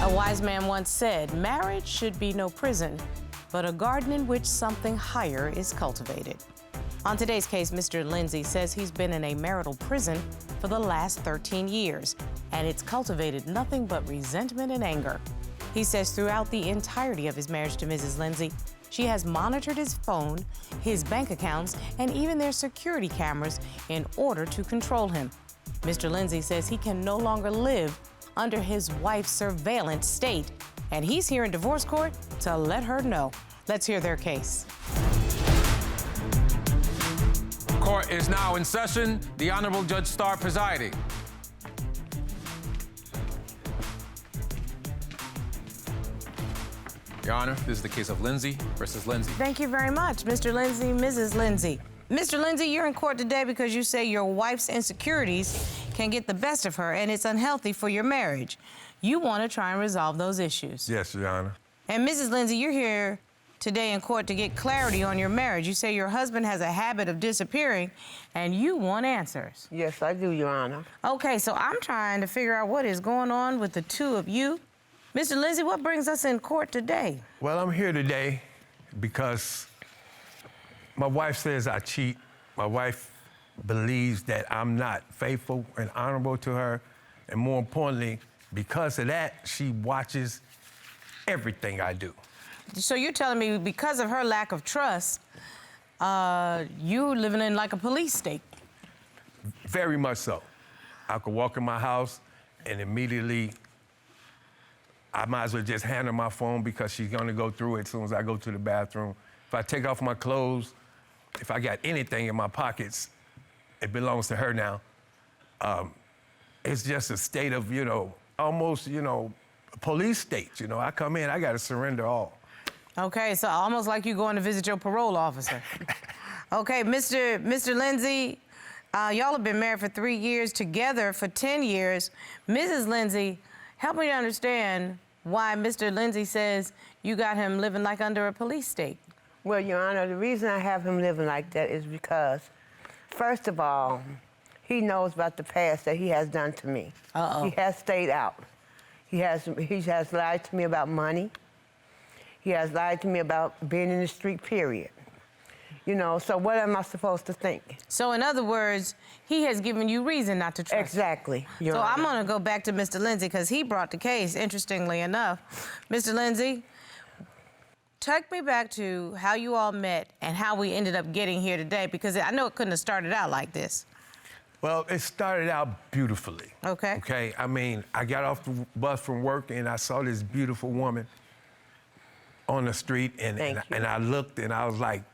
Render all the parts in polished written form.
A wise man once said, marriage should be no prison, but a garden in which something higher is cultivated. On today's case, Mr. Lindsey says he's been in a marital prison for the last 13 years, and it's cultivated nothing but resentment and anger. He says throughout the entirety of his marriage to Mrs. Lindsey, she has monitored his phone, his bank accounts, and even their security cameras in order to control him. Mr. Lindsey says he can no longer live under his wife's surveillance state, and he's here in divorce court to let her know. Let's hear their case. Court is now in session. The Honorable Judge Starr presiding. Your Honor, this is the case of Lindsey versus Lindsey. Thank you very much, Mr. Lindsey, Mrs. Lindsey. Mr. Lindsey, you're in court today because you say your wife's insecurities can get the best of her and it's unhealthy for your marriage. You want to try and resolve those issues. Yes, Your Honor. And Mrs. Lindsey, you're here today in court to get clarity on your marriage. You say your husband has a habit of disappearing and you want answers. Yes, I do, Your Honor. Okay, so I'm trying to figure out what is going on with the two of you. Mr. Lindsey, what brings us in court today? Well, I'm here today because my wife says I cheat. My wife believes that I'm not faithful and honorable to her. And more importantly, because of that, she watches everything I do. So you're telling me because of her lack of trust, you living in like a police state? Very much so. I could walk in my house and immediately I might as well just hand her my phone because she's gonna go through it as soon as I go to the bathroom. If I take off my clothes, if I got anything in my pockets, it belongs to her now. It's just a state of, almost, a police state. I come in, I gotta surrender all. Okay, so almost like you going to visit your parole officer. Okay, Mr. Lindsey, y'all have been married for 3 years, together for 10 years. Mrs. Lindsey, help me to understand why Mr. Lindsey says you got him living like under a police state. Well, Your Honor, the reason I have him living like that is because, first of all, he knows about the past that he has done to me. Uh-oh. He has stayed out. He has lied to me about money. He has lied to me about being in the street, period. So what am I supposed to think? So in other words, he has given you reason not to trust. Exactly, Your So Honor. I'm gonna go back to Mr. Lindsey because he brought the case, interestingly enough. Mr. Lindsey, take me back to how you all met and how we ended up getting here today, because I know it couldn't have started out like this. Well, it started out beautifully. Okay. Okay, I got off the bus from work and I saw this beautiful woman on the street and I looked and I was like,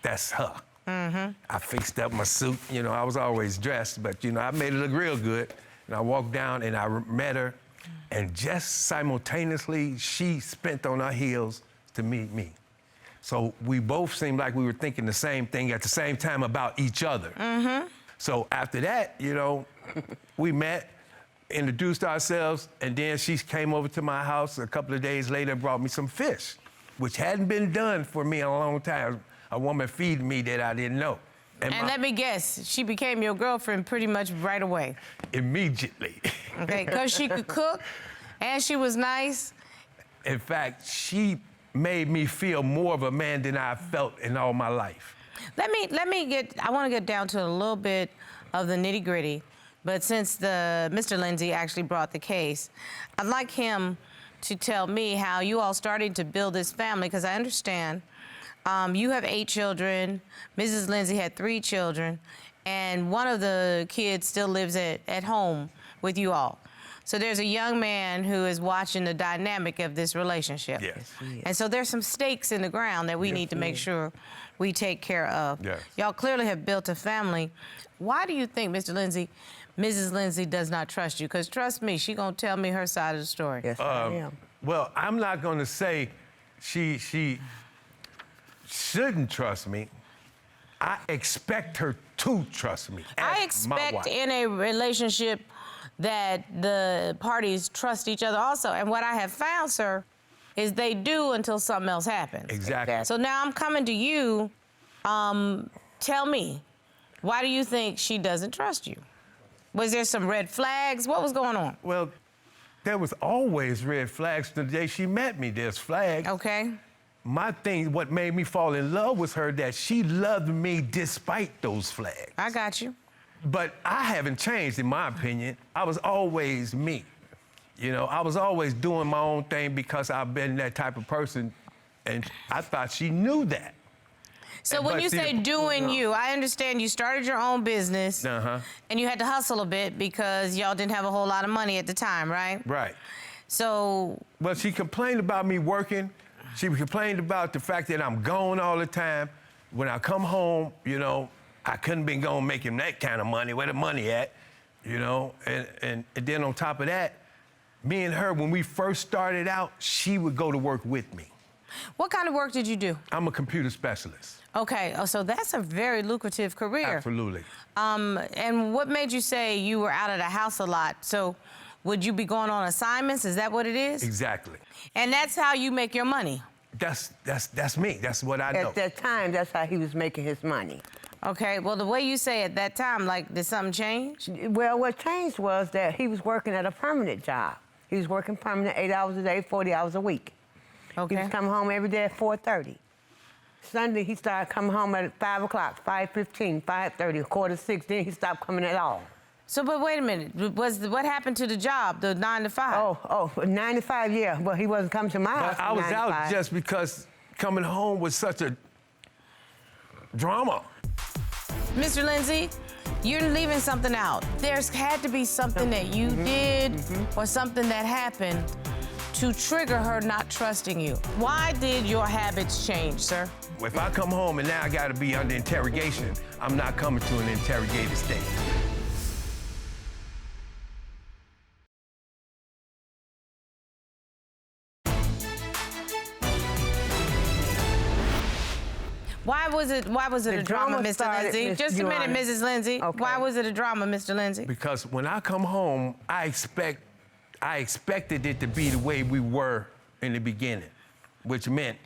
that's her. Mm-hmm. I fixed up my suit, I was always dressed, but I made it look real good. And I walked down and I met her and just simultaneously she spent on her heels to meet me. So we both seemed like we were thinking the same thing at the same time about each other. Mm-hmm. So after that, we met, introduced ourselves, and then she came over to my house a couple of days later and brought me some fish, which hadn't been done for me in a long time. A woman feeding me that I didn't know. And let me guess, she became your girlfriend pretty much right away. Immediately. Okay, because she could cook and she was nice. In fact, she made me feel more of a man than I felt in all my life. I want to get down to a little bit of the nitty gritty, but since Mr. Lindsey actually brought the case, I'd like him to tell me how you all started to build this family, because I understand you have 8 children, Mrs. Lindsey had 3 children, and one of the kids still lives at home with you all. So there's a young man who is watching the dynamic of this relationship. Yes. And so there's some stakes in the ground that we need to make sure we take care of. Yes. Y'all clearly have built a family. Why do you think, Mr. Lindsey, Mrs. Lindsey does not trust you? Because trust me, she's gonna tell me her side of the story. Yes, I am. Well, I'm not gonna say she shouldn't trust me. I expect her to trust me. I expect in a relationship that the parties trust each other also. And what I have found, sir, is they do until something else happens. Exactly. So now I'm coming to you. Tell me, why do you think she doesn't trust you? Was there some red flags? What was going on? Well, There was always red flags. The day she met me, there's flags. Okay. My thing, what made me fall in love was her, that she loved me despite those flags. I got you. But I haven't changed, in my opinion. I was always me. You know, I was always doing my own thing because I've been that type of person, and I thought she knew that. So when you say doing you, I understand you started your own business and you had to hustle a bit because y'all didn't have a whole lot of money at the time, right? Right. So... Well, she complained about me working. She complained about the fact that I'm gone all the time. When I come home, you know, I couldn't be gone making that kind of money. Where the money at? You know, and then on top of that, me and her, when we first started out, she would go to work with me. What kind of work did you do? I'm a computer specialist. Okay, so that's a very lucrative career. Absolutely. And what made you say you were out of the house a lot? So would you be going on assignments? Is that what it is? Exactly. And that's how you make your money? That's me. That's what I know. At that time, that's how he was making his money. Okay, well, the way you say at that time, like, did something change? Well, what changed was that he was working at a permanent job. He was working permanent 8 hours a day, 40 hours a week. Okay. He was coming home every day at 4:30. Sunday, he started coming home at 5 o'clock, 5:15, 5:30, 5:45. Then he stopped coming at all. So, but wait a minute. What happened to the job, the 9 to 5? Oh, 9 to 5, yeah. Well, he wasn't coming to my house. I was 9 to out 5. just because coming home was such a drama. Mr. Lindsey, you're leaving something out. There's had to be something that you did or something that happened to trigger her not trusting you. Why did your habits change, sir? If I come home and now I gotta be under interrogation, I'm not coming to an interrogated state. Why was it a drama, Mr. Lindsey? Just a minute, Mrs. Lindsey. Okay. Why was it a drama, Mr. Lindsey? Because when I come home, I expected it to be the way we were in the beginning, which meant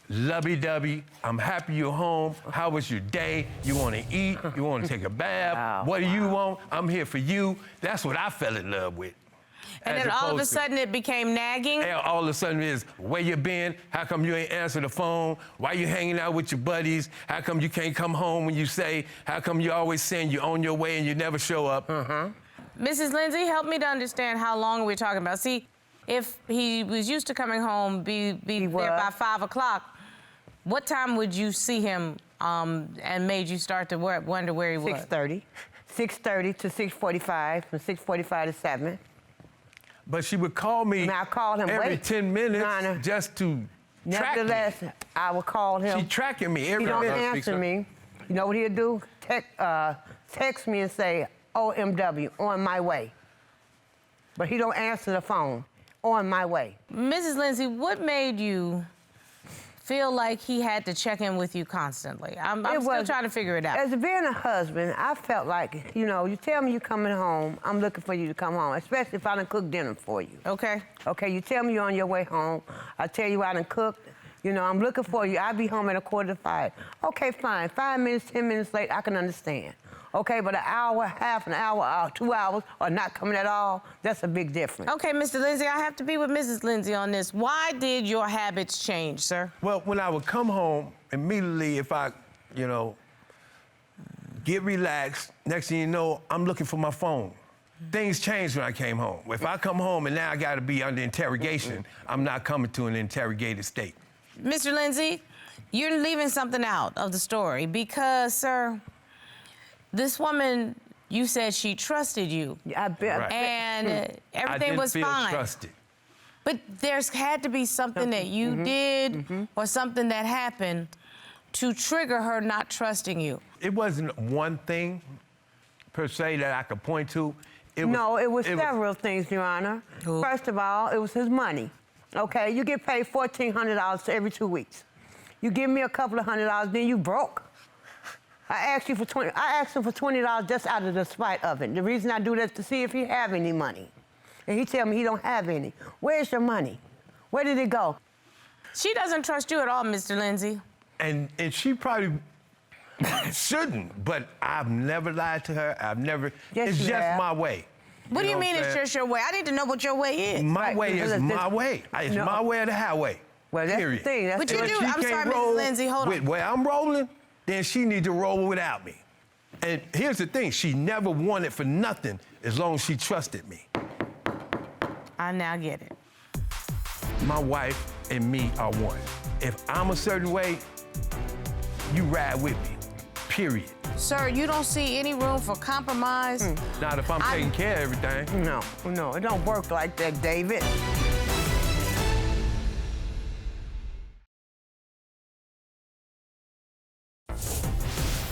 lovey-dovey, I'm happy you're home, how was your day, you wanna eat, you wanna take a bath, what do you want, I'm here for you. That's what I fell in love with. And then all of a sudden it became nagging? All of a sudden is, where you been? How come you ain't answer the phone? Why you hanging out with your buddies? How come you can't come home when you say? How come you always saying you're on your way and you never show up? Mrs. Lindsey, help me to understand how long we're talking about. See, if he was used to coming home, be there by 5 o'clock, what time would you see him and made you start to wonder where he was? 6:30. 6:30 to 6:45, from 6:45 to 7. But she would call me I called him every 10 minutes just to track me. Nevertheless, I would call him. She tracking me every He don't minute. answer me. You know what he'll do? Text me and say, OMW, on my way. But he don't answer the phone, on my way. Mrs. Lindsey, what made you feel like he had to check in with you constantly? I'm still trying to figure it out. As being a husband, I felt like, you know, you tell me you're coming home, I'm looking for you to come home, especially if I done cook dinner for you. Okay. Okay, you tell me you're on your way home, I tell you I done cooked, you know, I'm looking for you, I'll be home at 4:45. Okay, fine, 5 minutes, 10 minutes late, I can understand. Okay, but an hour, half an hour, 2 hours, or not coming at all, that's a big difference. Okay, Mr. Lindsey, I have to be with Mrs. Lindsey on this. Why did your habits change, sir? Well, when I would come home, immediately if I, you know, get relaxed, next thing you know, I'm looking for my phone. Things changed when I came home. If I come home and now I gotta be under interrogation, I'm not coming to an interrogated state. Mr. Lindsey, you're leaving something out of the story because, sir, this woman, you said she trusted you. I bet. Right. And everything was fine. I didn't feel trusted. But there's had to be something that you did or something that happened to trigger her not trusting you. It wasn't one thing, per se, that I could point to. It was several things, Your Honor. Cool. First of all, it was his money. Okay, you get paid $1,400 every 2 weeks. You give me a couple of $100, then you broke. I asked him for $20 just out of the spite of it. The reason I do that is to see if he have any money. And he tell me he don't have any. Where's your money? Where did it go? She doesn't trust you at all, Mr. Lindsey. And she probably shouldn't, but I've never lied to her. I've never, Yes, it's you just have. my way. What do you mean it's just your way? I need to know what your way is. My way is my way. It's my way or the highway. Well, that's period. the thing. That's But you the- do. I'm sorry, Mrs. Lindsey. Hold with on. where I'm rolling, then she need to roll without me. And here's the thing, she never wanted for nothing as long as she trusted me. I now get it. My wife and me are one. If I'm a certain way, you ride with me, period. Sir, you don't see any room for compromise? Not if I'm taking care of everything. No, it don't work like that, David.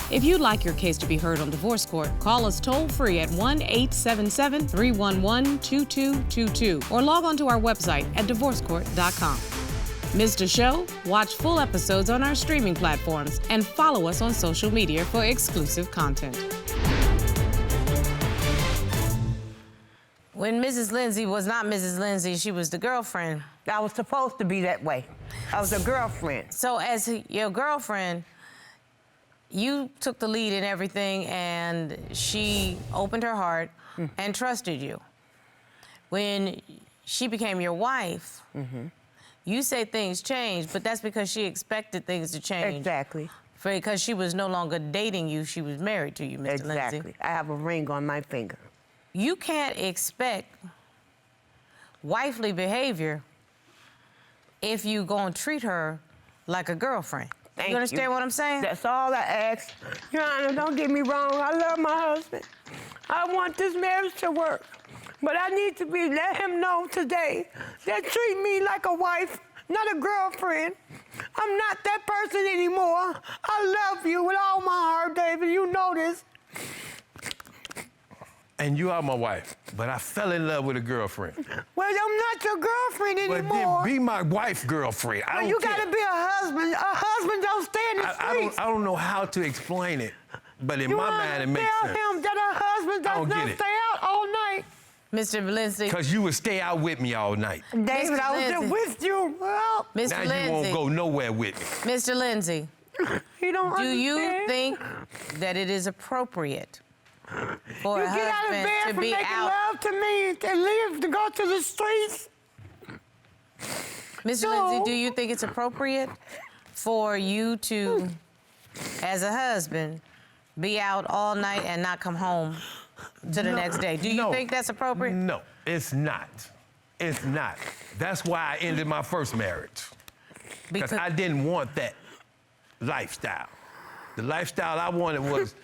If you'd like your case to be heard on divorce court, call us toll-free at 1-877-311-2222 or log on to our website at divorcecourt.com. Missed a show? Watch full episodes on our streaming platforms and follow us on social media for exclusive content. When Mrs. Lindsey was not Mrs. Lindsey, she was the girlfriend. I was supposed to be that way. I was a girlfriend. So as your girlfriend, you took the lead in everything, and she opened her heart and trusted you. When she became your wife, you say things changed, but that's because she expected things to change. Exactly. Because she was no longer dating you, she was married to you, Mr. Exactly. Lindsey. I have a ring on my finger. You can't expect wifely behavior if you gonna treat her like a girlfriend. Thank You understand what I'm saying? That's all I ask. Your Honor, don't get me wrong. I love my husband. I want this marriage to work. But I need to let him know today that treat me like a wife, not a girlfriend. I'm not that person anymore. I love you with all my heart, David. You know this. And you are my wife, but I fell in love with a girlfriend. Well, I'm not your girlfriend But anymore. then be my wife, girlfriend. I don't You care. gotta be a husband. A husband don't stay in the streets. I don't know how to explain it, but in my mind it makes tell sense. him that a husband I does don't not get it. stay out all night. Mr. Lindsey. Because you would stay out with me all night. David, I was Lindsey. just with you. Well, Mr. Now Lindsey. you won't go nowhere with me. Mr. Lindsey, you don't do you understand. think that it is appropriate for You a get out of husband bed to from be making out? love to me and leave to go to the streets? Mr. No. Lindsey, do you think it's appropriate for you to, as a husband, be out all night and not come home to the next day? Do you No. think that's appropriate? No, it's not. It's not. That's why I ended my first marriage. Because I didn't want that lifestyle. The lifestyle I wanted was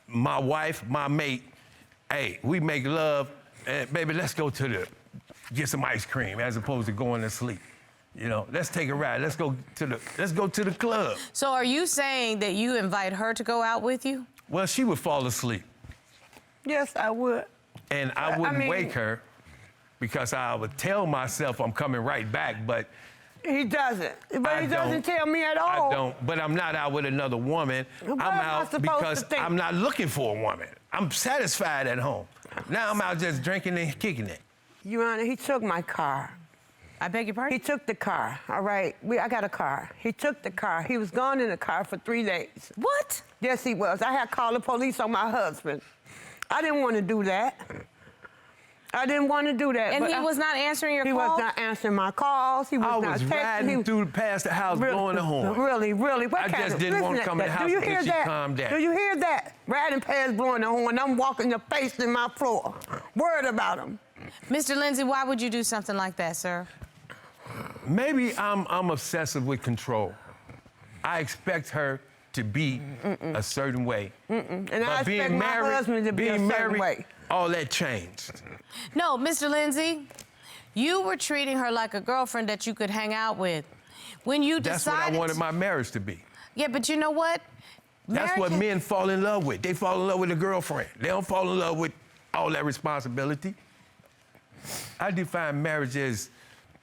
my wife, my mate. Hey, we make love, and baby, let's go get some ice cream as opposed to going to sleep. You know, let's take a ride. Let's go to the club. So are you saying that you invite her to go out with you? Well, she would fall asleep, Yes, I would. and I wouldn't wake her because I would tell myself I'm coming right back, but He doesn't. But he doesn't don't. tell me at all. I don't, but I'm not out with another woman. What I'm am I out supposed to because think? I'm not looking for a woman. I'm satisfied at home. Now I'm out just drinking and kicking it. Your Honor, he took my car. I beg your He pardon? took the car, all right? I got a car. He took the car. He was gone in the car for 3 days. What? Yes, he was. I had called the police on my husband. I didn't want to do that. I didn't want to do that. And but he was not answering your He calls? was not answering my calls. He was I not was texting. riding through past the house blowing the horn. Really? What I kind just of, didn't want to listen come in the that. house Do you until hear she that? calmed down. Do you hear that? Riding past blowing the horn. I'm walking the face in my floor. Worried about him. Mr. Lindsey, why would you do something like that, sir? Maybe I'm obsessive with control. I expect her to be a certain way. And I expect my husband to be a certain way. All that changed. No, Mr. Lindsey, you were treating her like a girlfriend that you could hang out with. When you That's decided... what I wanted my marriage to be. Yeah, but you know what? That's what men fall in love with. They fall in love with a girlfriend. They don't fall in love with all that responsibility. I define marriage as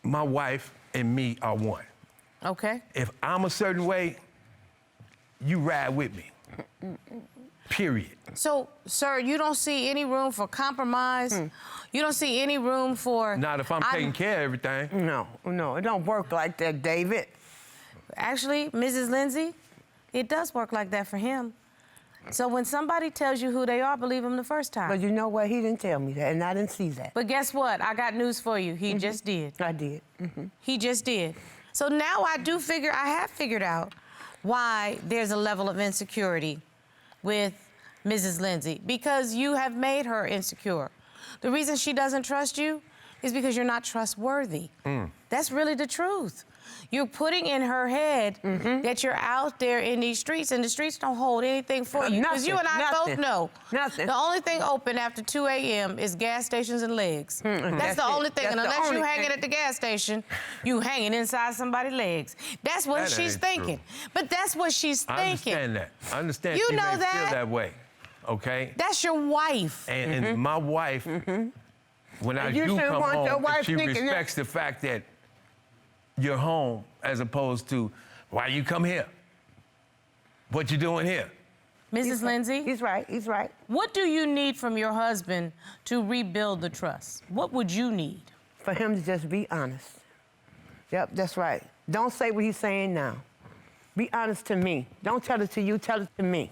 my wife and me are one. Okay. If I'm a certain way, you ride with me. Period. So, sir, you don't see any room for compromise? You don't see any room for... Not if I'm taking care of everything. No, it don't work like that, David. Actually, Mrs. Lindsey, it does work like that for him. So when somebody tells you who they are, believe them the first time. But you know what? He didn't tell me that, and I didn't see that. But guess what? I got news for you. He just did. I did. He just did. So now I have figured out why there's a level of insecurity with Mrs. Lindsey, because you have made her insecure. The reason she doesn't trust you is because you're not trustworthy. That's really the truth. You're putting in her head that you're out there in these streets, and the streets don't hold anything for you. Because you and I both know the only thing open after 2 a.m. is gas stations and legs. That's the only thing. And unless you're hanging at the gas station, you hanging inside somebody's legs. That's what she's thinking. But that's what she's thinking. I understand that. I understand you she know may that. feel that way, okay? That's your wife. And my wife, when I do come home, she respects the fact that you're home, as opposed to, why you come here? What you doing here? Mrs. Lindsey? He's right, he's right. What do you need from your husband to rebuild the trust? What would you need? For him to just be honest. Yep, that's right. Don't say what he's saying now. Be honest to me. Don't tell it to you, tell it to me.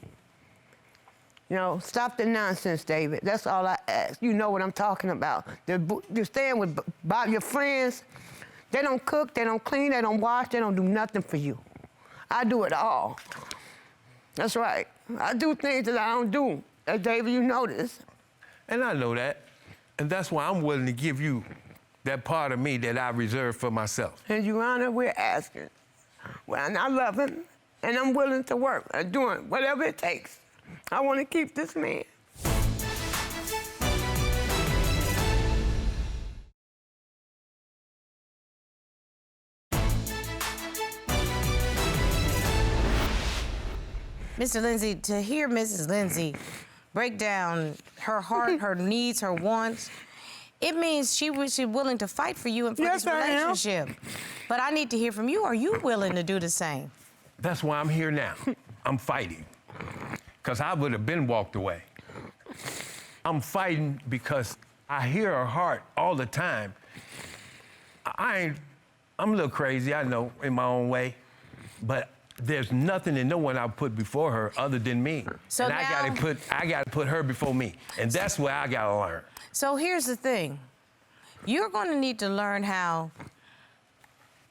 You know, stop the nonsense, David. That's all I ask. You know what I'm talking about. You're staying with your friends. They don't cook, they don't clean, they don't wash, they don't do nothing for you. I do it all. That's right. I do things that I don't do. David, you know this. And I know that. And that's why I'm willing to give you that part of me that I reserve for myself. And Your Honor, we're asking. Well, and I love him, and I'm willing to work at doing whatever it takes. I want to keep this man. Mr. Lindsey, to hear Mrs. Lindsey break down her heart, her needs, her wants, it means she's willing to fight for you and for this relationship. But I need to hear from you. Are you willing to do the same? That's why I'm here now. I'm fighting. Because I would have been walked away. I'm fighting because I hear her heart all the time. I'm a little crazy, I know, in my own way. But there's nothing and no one I'll put before her other than me. So and now, I gotta put her before me. And that's where I gotta learn. So here's the thing. You're gonna need to learn how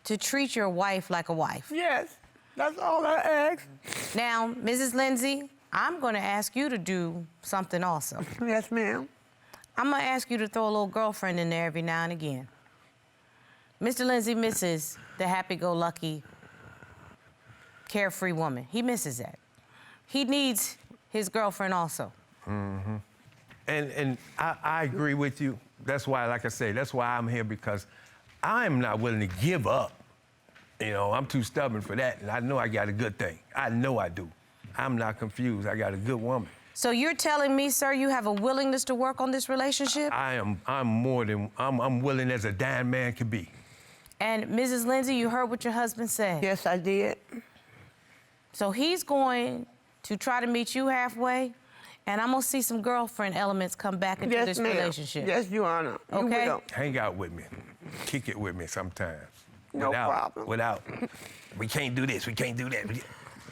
to treat your wife like a wife. Yes, that's all I ask. Now, Mrs. Lindsey, I'm gonna ask you to do something also. Yes, ma'am. I'm gonna ask you to throw a little girlfriend in there every now and again. Mr. Lindsey misses the happy-go-lucky, carefree woman. He misses that. He needs his girlfriend also. And I agree with you. That's why, like I say, that's why I'm here, because I'm not willing to give up. You know, I'm too stubborn for that, and I know I got a good thing. I know I do. I'm not confused. I got a good woman. So you're telling me, sir, you have a willingness to work on this relationship? I'm willing as a dying man can be. And Mrs. Lindsey, you heard what your husband said. Yes, I did. So he's going to try to meet you halfway, and I'm gonna see some girlfriend elements come back into this relationship. Yes, Your Honor. Okay. You will. Hang out with me. Kick it with me sometimes. No problem. We can't do this, we can't do that.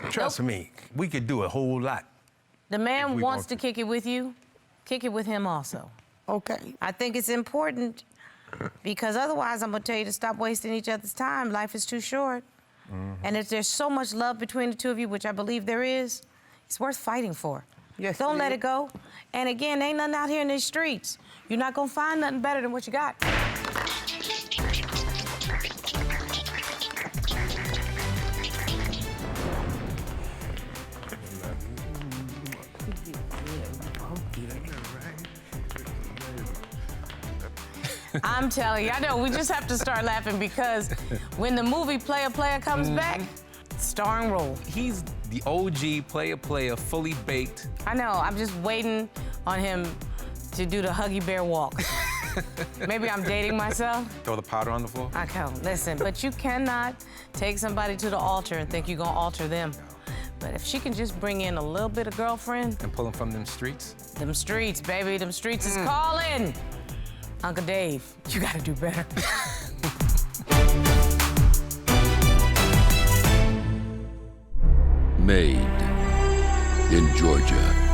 Trust me, we could do a whole lot. The man wants to kick it with you. Kick it with him also. Okay. I think it's important because otherwise I'm gonna tell you to stop wasting each other's time. Life is too short. And if there's so much love between the two of you, which I believe there is, it's worth fighting for. Yes, Don't let it go. And again, ain't nothing out here in these streets. You're not gonna find nothing better than what you got. I'm telling you, I know, we just have to start laughing because when the movie Player Player comes back, starring role. He's the OG player, fully baked. I know, I'm just waiting on him to do the Huggy Bear walk. Maybe I'm dating myself. Throw the powder on the floor. I know, listen, but you cannot take somebody to the altar and think you're gonna alter them. But if she can just bring in a little bit of girlfriend. And pull him from them streets. Them streets, baby, them streets is calling. Uncle Dave, you gotta do better. Made in Georgia.